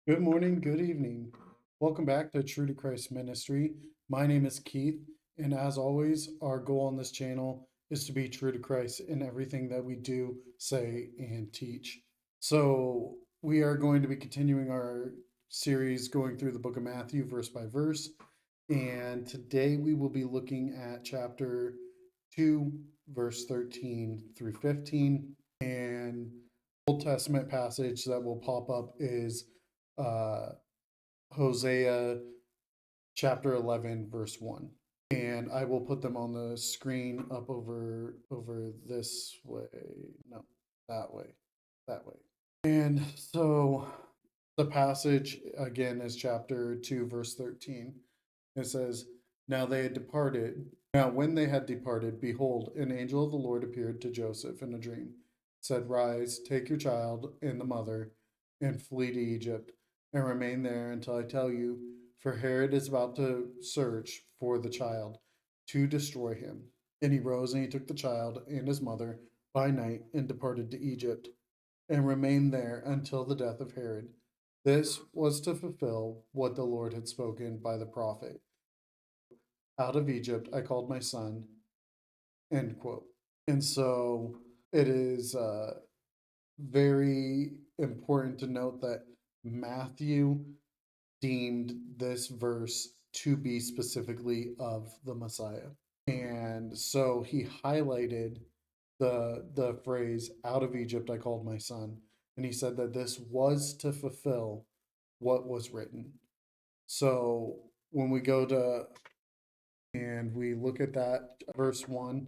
Good morning, good evening. Welcome back to True to Christ Ministry. My name is Keith, and as always, our goal on this channel is to be true to Christ in everything that we do, say, and teach. So, we are going to be continuing our series going through the book of Matthew verse by verse, and today we will be looking at chapter 2, verse 13 through 15. And Old Testament passage that will pop up is uh, Hosea chapter 11, verse 1. And I will put them on the screen up over this way. No, that way. That way. And so the passage again is chapter 2, verse 13. It says, Now they had departed. Now, when they had departed, behold, an angel of the Lord appeared to Joseph in a dream, said, Rise, take your child and the mother, and flee to Egypt, and remain there until I tell you, for Herod is about to search for the child to destroy him. And he rose and he took the child and his mother by night and departed to Egypt, and remained there until the death of Herod. This was to fulfill what the Lord had spoken by the prophet. Out of Egypt I called my son, end quote. And so it is very important to note that Matthew deemed this verse to be specifically of the Messiah. And so he highlighted the phrase out of Egypt I called my son, and he said that this was to fulfill what was written. So when we go to and we look at that verse 1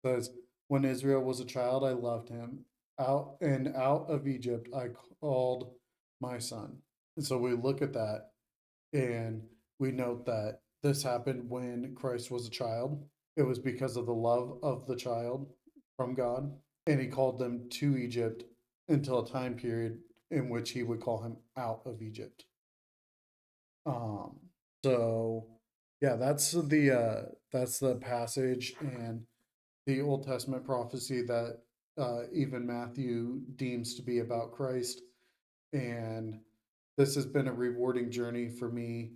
says, when Israel was a child I loved him, out of Egypt I called my son. And so we look at that and we note that this happened when Christ was a child. It was because of the love of the child from God, and he called them to Egypt until a time period in which he would call him out of Egypt. Um, so yeah, that's the passage and the Old Testament prophecy that even Matthew deems to be about Christ. And this has been a rewarding journey for me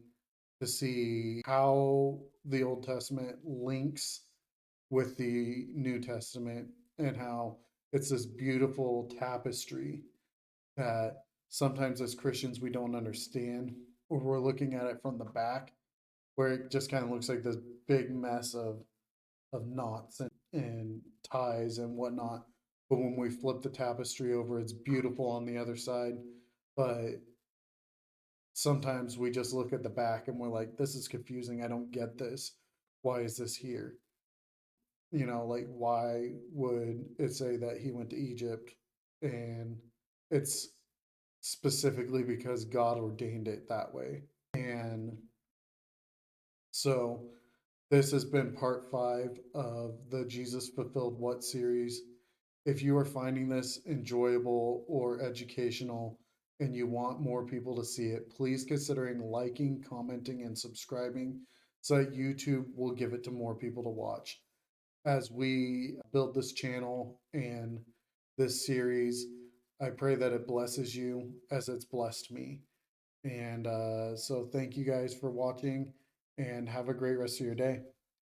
to see how the Old Testament links with the New Testament and how it's this beautiful tapestry that sometimes as Christians we don't understand, or we're looking at it from the back where it just kind of looks like this big mess of knots and ties and whatnot. But when we flip the tapestry over, it's beautiful on the other side. But sometimes we just look at the back and we're like, this is confusing. I don't get this. Why is this here? Like, why would it say that he went to Egypt? And it's specifically because God ordained it that way. And so this has been part 5 of the Jesus Fulfilled What series. If you are finding this enjoyable or educational and you want more people to see it, please considering liking, commenting, and subscribing so that YouTube will give it to more people to watch. As we build this channel and this series, I pray that it blesses you as it's blessed me. And so thank you guys for watching and have a great rest of your day.